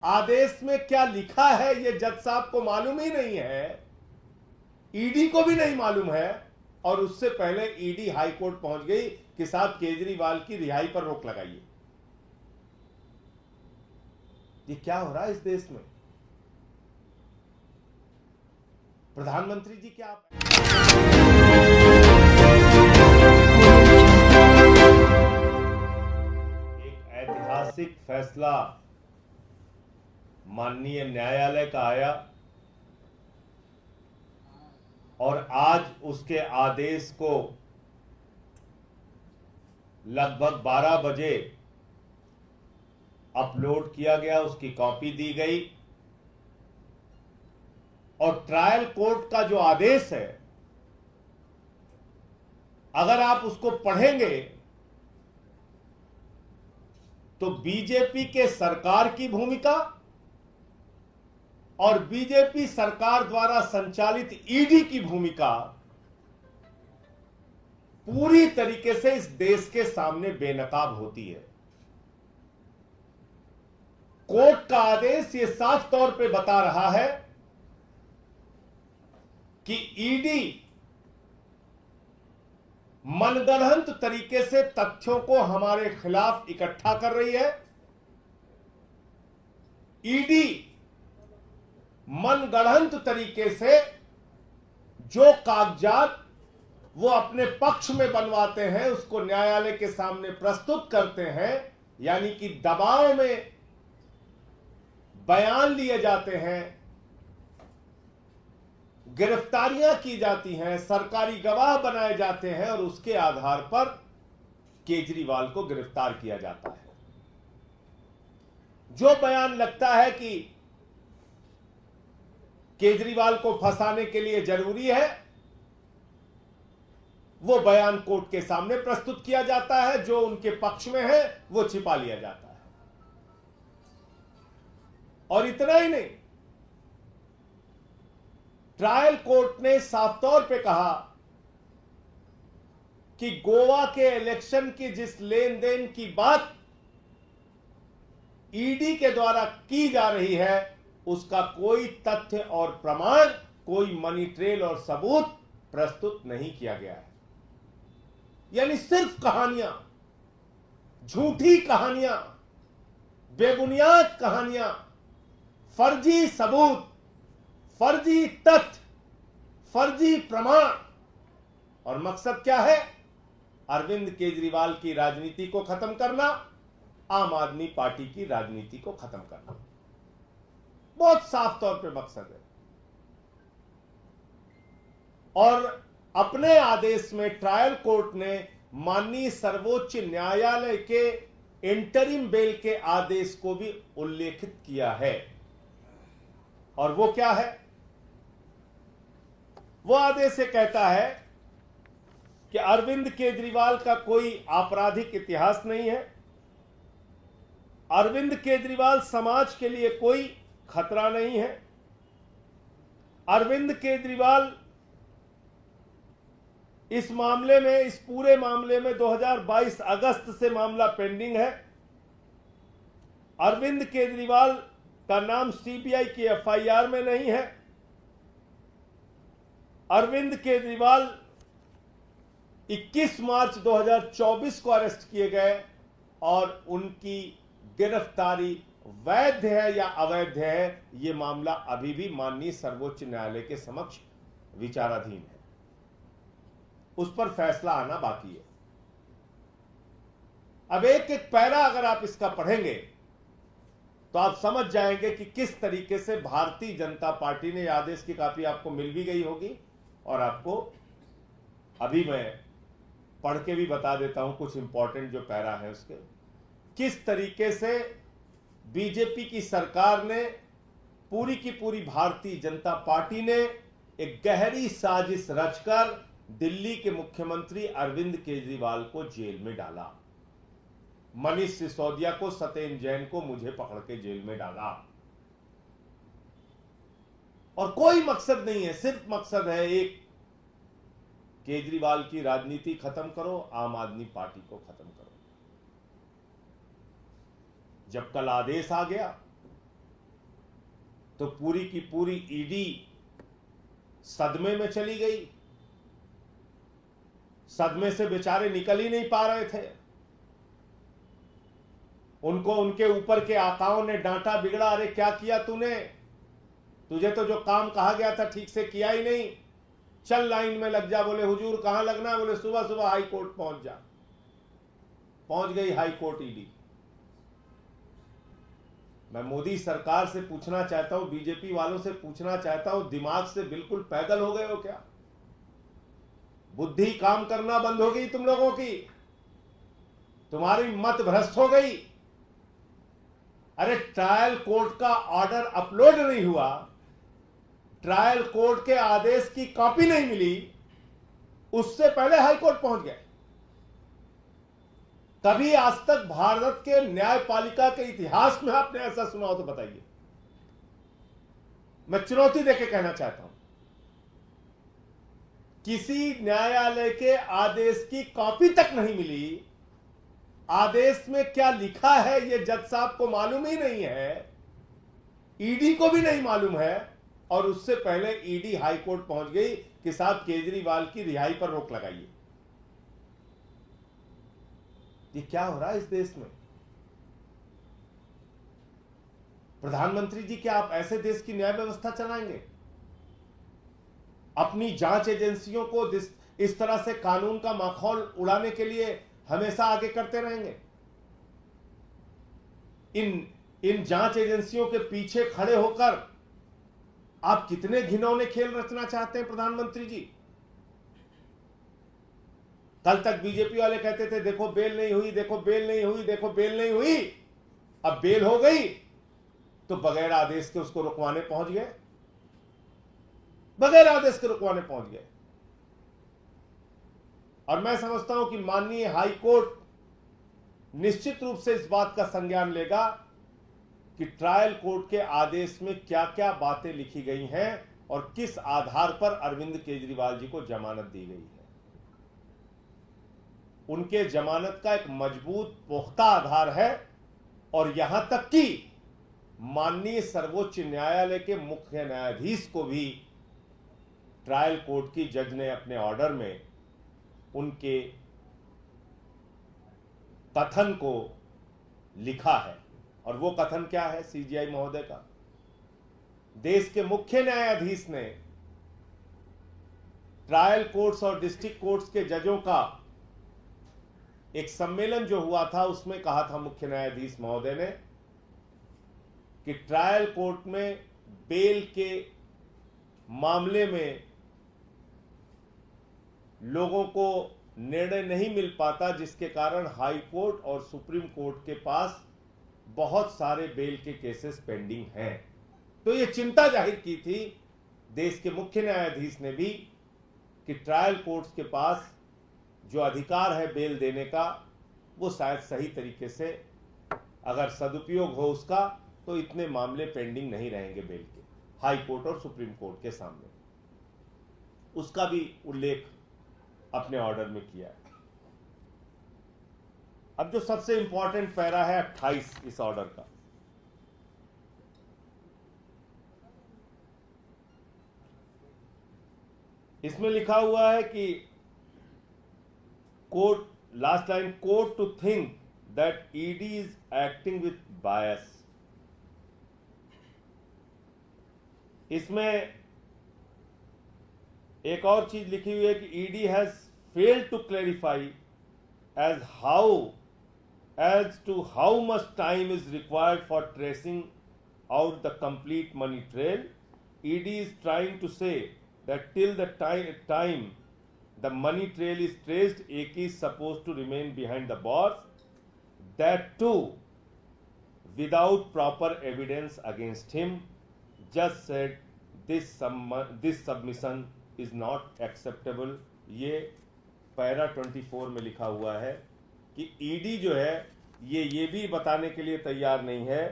आदेश में क्या लिखा है ये जज साहब को मालूम ही नहीं है, ईडी को भी नहीं मालूम है, और उससे पहले ईडी हाई कोर्ट पहुंच गई कि साहब केजरीवाल की रिहाई पर रोक लगाइए। ये क्या हो रहा है इस देश में? प्रधानमंत्री जी क्या एक ऐतिहासिक फैसला माननीय न्यायालय का आया और आज उसके आदेश को लगभग 12 बजे अपलोड किया गया, उसकी कॉपी दी गई। और ट्रायल कोर्ट का जो आदेश है, अगर आप उसको पढ़ेंगे तो बीजेपी के सरकार की भूमिका और बीजेपी सरकार द्वारा संचालित ईडी की भूमिका पूरी तरीके से इस देश के सामने बेनकाब होती है। कोर्ट का आदेश ये साफ तौर पे बता रहा है कि ईडी मनगढ़ंत तरीके से तथ्यों को हमारे खिलाफ इकट्ठा कर रही है। ईडी मनगढ़ंत तरीके से जो कागजात वो अपने पक्ष में बनवाते हैं उसको न्यायालय के सामने प्रस्तुत करते हैं, यानी कि दबाव में बयान लिए जाते हैं, गिरफ्तारियां की जाती हैं, सरकारी गवाह बनाए जाते हैं और उसके आधार पर केजरीवाल को गिरफ्तार किया जाता है। जो बयान लगता है कि केजरीवाल को फंसाने के लिए जरूरी है, वो बयान कोर्ट के सामने प्रस्तुत किया जाता है। जो उनके पक्ष में है वो छिपा लिया जाता है। और इतना ही नहीं, ट्रायल कोर्ट ने साफ तौर पे कहा कि गोवा के इलेक्शन की जिस लेन देन की बात ईडी के द्वारा की जा रही है उसका कोई तथ्य और प्रमाण, कोई मनी ट्रेल और सबूत प्रस्तुत नहीं किया गया है। यानी सिर्फ कहानियां, झूठी कहानियां, बेबुनियाद कहानियां, फर्जी सबूत, फर्जी तथ्य, फर्जी प्रमाण। और मकसद क्या है? अरविंद केजरीवाल की राजनीति को खत्म करना, आम आदमी पार्टी की राजनीति को खत्म करना। बहुत साफ तौर पे मकसद है। और अपने आदेश में ट्रायल कोर्ट ने माननीय सर्वोच्च न्यायालय के इंटरिम बेल के आदेश को भी उल्लेखित किया है। और वो क्या है? वो आदेश से कहता है कि अरविंद केजरीवाल का कोई आपराधिक इतिहास नहीं है, अरविंद केजरीवाल समाज के लिए कोई खतरा नहीं है, अरविंद केजरीवाल इस मामले में, इस पूरे मामले में 2022 अगस्त से मामला पेंडिंग है। अरविंद केजरीवाल का नाम सीबीआई की एफआईआर में नहीं है। अरविंद केजरीवाल 21 मार्च 2024 को अरेस्ट किए गए और उनकी गिरफ्तारी वैध है या अवैध है, यह मामला अभी भी माननीय सर्वोच्च न्यायालय के समक्ष विचाराधीन है। उस पर फैसला आना बाकी है। अब एक एक पैरा अगर आप इसका पढ़ेंगे तो आप समझ जाएंगे कि किस तरीके से भारतीय जनता पार्टी ने, आदेश की कॉपी आपको मिल भी गई होगी और आपको अभी मैं पढ़ के भी बता देता हूं कुछ इंपॉर्टेंट जो पैरा है उसके, किस तरीके से बीजेपी की सरकार ने, पूरी की पूरी भारतीय जनता पार्टी ने एक गहरी साजिश रचकर दिल्ली के मुख्यमंत्री अरविंद केजरीवाल को जेल में डाला, मनीष सिसोदिया को, सत्येंद्र जैन को, मुझे पकड़ के जेल में डाला। और कोई मकसद नहीं है, सिर्फ मकसद है एक, केजरीवाल की राजनीति खत्म करो, आम आदमी पार्टी को खत्म करो। जब कल आदेश आ गया तो पूरी की पूरी ईडी सदमे में चली गई। सदमे से बेचारे निकल ही नहीं पा रहे थे। उनको उनके ऊपर के आकाओं ने डांटा, बिगड़ा, अरे क्या किया तूने, तुझे तो जो काम कहा गया था ठीक से किया ही नहीं, चल लाइन में लग जा। बोले हुजूर कहां लगना, बोले सुबह सुबह हाई कोर्ट पहुंच जा। पहुंच गई हाई कोर्ट ईडी। मैं मोदी सरकार से पूछना चाहता हूं, बीजेपी वालों से पूछना चाहता हूं, दिमाग से बिल्कुल पैदल हो गए हो क्या? बुद्धि काम करना बंद हो गई तुम लोगों की? तुम्हारी मत भ्रष्ट हो गई? अरे ट्रायल कोर्ट का ऑर्डर अपलोड नहीं हुआ, ट्रायल कोर्ट के आदेश की कॉपी नहीं मिली, उससे पहले हाई कोर्ट पहुंच गए। कभी आज तक भारत के न्यायपालिका के इतिहास में आपने ऐसा सुना हो तो बताइए। मैं चुनौती देके कहना चाहता हूं, किसी न्यायालय के आदेश की कॉपी तक नहीं मिली। आदेश में क्या लिखा है यह जज साहब को मालूम ही नहीं है, ईडी को भी नहीं मालूम है, और उससे पहले ईडी हाई कोर्ट पहुंच गई कि साहब केजरीवाल की रिहाई पर रोक लगाइए। ये क्या हो रहा है इस देश में? प्रधानमंत्री जी, क्या आप ऐसे देश की न्याय व्यवस्था चलाएंगे? अपनी जांच एजेंसियों को इस तरह से कानून का माखौल उड़ाने के लिए हमेशा आगे करते रहेंगे? इन जांच एजेंसियों के पीछे खड़े होकर आप कितने घिनौने खेल रचना चाहते हैं प्रधानमंत्री जी? कल तक बीजेपी वाले कहते थे देखो बेल नहीं हुई, देखो बेल नहीं हुई, देखो बेल नहीं हुई। अब बेल हो गई तो बगैर आदेश के उसको रुकवाने पहुंच गए, बगैर आदेश के रुकवाने पहुंच गए। और मैं समझता हूं कि माननीय हाई कोर्ट निश्चित रूप से इस बात का संज्ञान लेगा कि ट्रायल कोर्ट के आदेश में क्या क्या बातें लिखी गई हैं और किस आधार पर अरविंद केजरीवाल जी को जमानत दी गई है। उनके जमानत का एक मजबूत पुख्ता आधार है, और यहां तक कि माननीय सर्वोच्च न्यायालय के मुख्य न्यायाधीश को भी ट्रायल कोर्ट की जज ने अपने ऑर्डर में उनके कथन को लिखा है। और वो कथन क्या है सीजीआई महोदय का? देश के मुख्य न्यायाधीश ने ट्रायल कोर्ट्स और डिस्ट्रिक्ट कोर्ट्स के जजों का एक सम्मेलन जो हुआ था उसमें कहा था मुख्य न्यायाधीश महोदय ने कि ट्रायल कोर्ट में बेल के मामले में लोगों को निर्णय नहीं मिल पाता, जिसके कारण हाई कोर्ट और सुप्रीम कोर्ट के पास बहुत सारे बेल के केसेस पेंडिंग हैं। तो ये चिंता जाहिर की थी देश के मुख्य न्यायाधीश ने भी कि ट्रायल कोर्ट्स के पास जो अधिकार है बेल देने का, वो शायद सही तरीके से अगर सदुपयोग हो उसका, तो इतने मामले पेंडिंग नहीं रहेंगे बेल के हाई कोर्ट और सुप्रीम कोर्ट के सामने। उसका भी उल्लेख अपने ऑर्डर में किया है। अब जो सबसे इंपॉर्टेंट पैरा है 28 इस ऑर्डर का, इसमें लिखा हुआ है कि court, last line, court to think that ED is acting with bias. इसमें एक और चीज लिखी हुई है कि ED has failed to clarify as to how much time is required for tracing out the complete money trail. ED is trying to say that till the time the money trail is traced, AK is supposed to remain behind the bars. That too without proper evidence against him. Just said this submission is not acceptable. ये para 24 में लिखा हुआ है कि ED जो है ये भी बताने के लिए तैयार नहीं है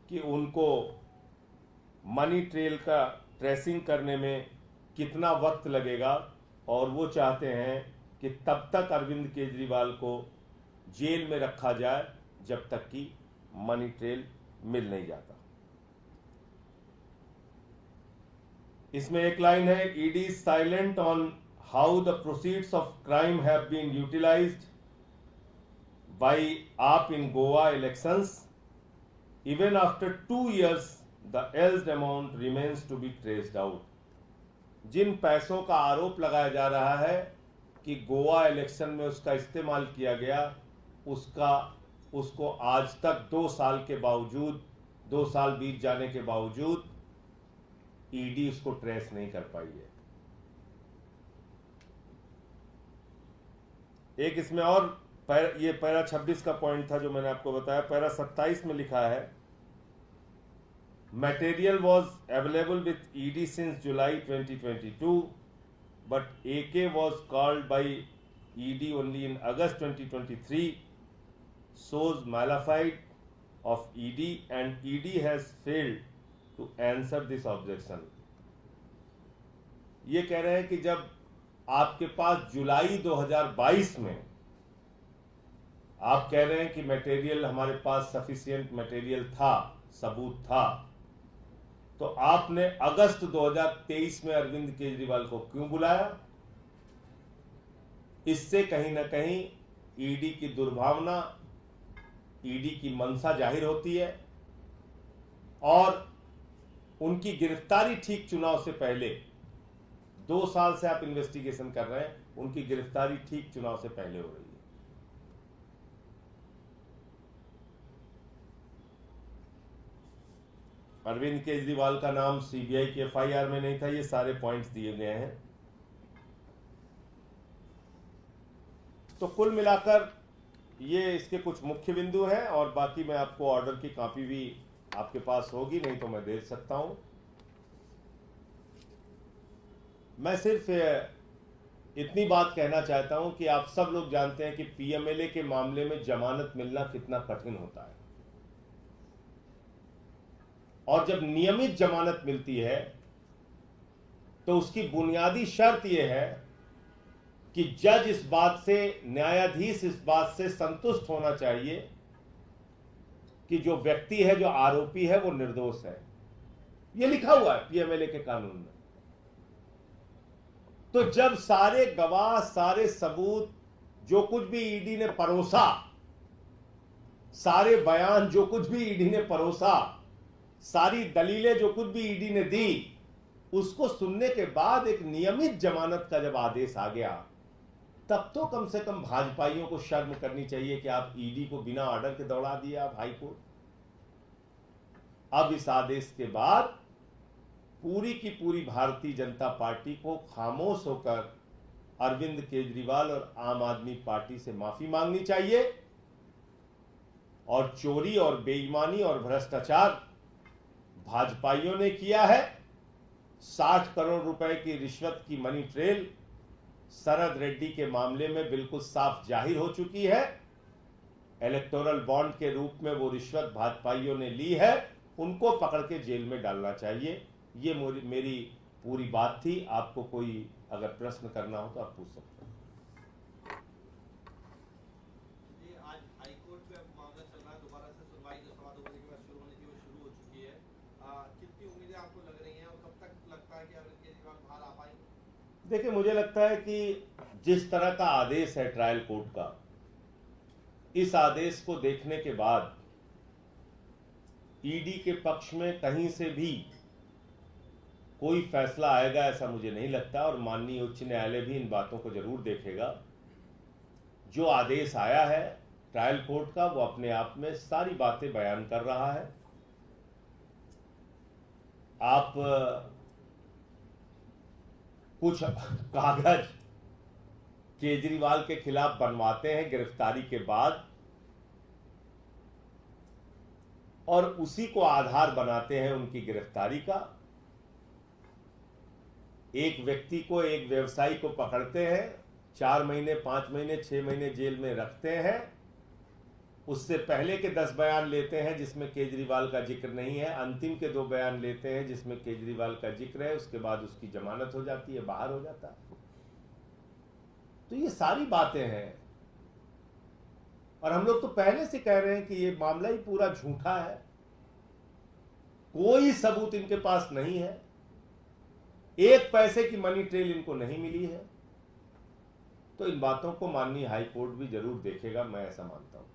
कि उनको मनी ट्रेल का ट्रेसिंग करने में कितना वक्त लगेगा, और वो चाहते हैं कि तब तक अरविंद केजरीवाल को जेल में रखा जाए जब तक कि मनी ट्रेल मिल नहीं जाता। इसमें एक लाइन है, ED is silent on how the proceeds of crime have been utilised by AAP in Goa elections even after 2 years the alleged amount remains to be traced out. जिन पैसों का आरोप लगाया जा रहा है कि गोवा इलेक्शन में उसका इस्तेमाल किया गया, उसको आज तक 2 साल के बावजूद, 2 साल बीत जाने के बावजूद ईडी उसको ट्रेस नहीं कर पाई है। एक इसमें और ये पैरा 26 का पॉइंट था जो मैंने आपको बताया। पैरा 27 में लिखा है, material was available with ED since July 2022 but AK was called by ED only in August 2023, shows malafide of ED and ED has failed to answer this objection। ये कह रहे हैं कि जब आपके पास जुलाई 2022 में आप कह रहे हैं कि मटेरियल हमारे पास सफिशिएंट मटेरियल था, सबूत था, तो आपने अगस्त 2023 में अरविंद केजरीवाल को क्यों बुलाया? इससे कहीं ना कहीं ईडी की दुर्भावना, ईडी की मंशा जाहिर होती है और उनकी गिरफ्तारी ठीक चुनाव से पहले, 2 साल से आप इन्वेस्टिगेशन कर रहे हैं, उनकी गिरफ्तारी ठीक चुनाव से पहले हो रही है। अरविंद केजरीवाल का नाम सीबीआई की एफआईआर में नहीं था। ये सारे पॉइंट्स दिए गए हैं। तो कुल मिलाकर ये इसके कुछ मुख्य बिंदु हैं और बाकी मैं आपको ऑर्डर की कॉपी भी आपके पास होगी, नहीं तो मैं दे सकता हूं। मैं सिर्फ इतनी बात कहना चाहता हूं कि आप सब लोग जानते हैं कि पीएमएलए के मामले में जमानत मिलना कितना कठिन होता है, और जब नियमित जमानत मिलती है तो उसकी बुनियादी शर्त यह है कि जज इस बात से, न्यायाधीश इस बात से संतुष्ट होना चाहिए कि जो व्यक्ति है, जो आरोपी है, वो निर्दोष है। यह लिखा हुआ है पीएमएलए के कानून में। तो जब सारे गवाह, सारे सबूत, जो कुछ भी ईडी ने परोसा, सारे बयान जो कुछ भी ईडी ने परोसा, सारी दलीलें जो कुछ भी ईडी ने दी, उसको सुनने के बाद एक नियमित जमानत का जब आदेश आ गया, तब तो कम से कम भाजपाइयों को शर्म करनी चाहिए कि आप ईडी को बिना ऑर्डर के दौड़ा दिए आप हाई कोर्ट। अब इस आदेश के बाद पूरी की पूरी भारतीय जनता पार्टी को खामोश होकर अरविंद केजरीवाल और आम आदमी पार्टी से माफी मांगनी चाहिए। और चोरी और बेईमानी और भ्रष्टाचार भाजपाइयों ने किया है। 60 करोड़ रुपए की रिश्वत की मनी ट्रेल शरद रेड्डी के मामले में बिल्कुल साफ जाहिर हो चुकी है। इलेक्टोरल बॉन्ड के रूप में वो रिश्वत भाजपाइयों ने ली है, उनको पकड़ के जेल में डालना चाहिए। ये मेरी पूरी बात थी। आपको कोई अगर प्रश्न करना हो तो आप पूछ सकते हैं। देखिए, मुझे लगता है कि जिस तरह का आदेश है ट्रायल कोर्ट का, इस आदेश को देखने के बाद ईडी के पक्ष में कहीं से भी कोई फैसला आएगा ऐसा मुझे नहीं लगता। और माननीय उच्च न्यायालय भी इन बातों को जरूर देखेगा। जो आदेश आया है ट्रायल कोर्ट का, वो अपने आप में सारी बातें बयान कर रहा है। आप कुछ कागज केजरीवाल के खिलाफ बनवाते हैं गिरफ्तारी के बाद, और उसी को आधार बनाते हैं उनकी गिरफ्तारी का। एक व्यक्ति को, एक व्यवसायी को पकड़ते हैं, 4 महीने, 5 महीने, 6 महीने जेल में रखते हैं। उससे पहले के 10 बयान लेते हैं जिसमें केजरीवाल का जिक्र नहीं है, अंतिम के 2 बयान लेते हैं जिसमें केजरीवाल का जिक्र है, उसके बाद उसकी जमानत हो जाती है, बाहर हो जाता है। तो ये सारी बातें हैं और हम लोग तो पहले से कह रहे हैं कि ये मामला ही पूरा झूठा है। कोई सबूत इनके पास नहीं है। एक पैसे की मनी ट्रेल इनको नहीं मिली है। तो इन बातों को माननीय हाई कोर्ट भी जरूर देखेगा, मैं ऐसा मानता हूं।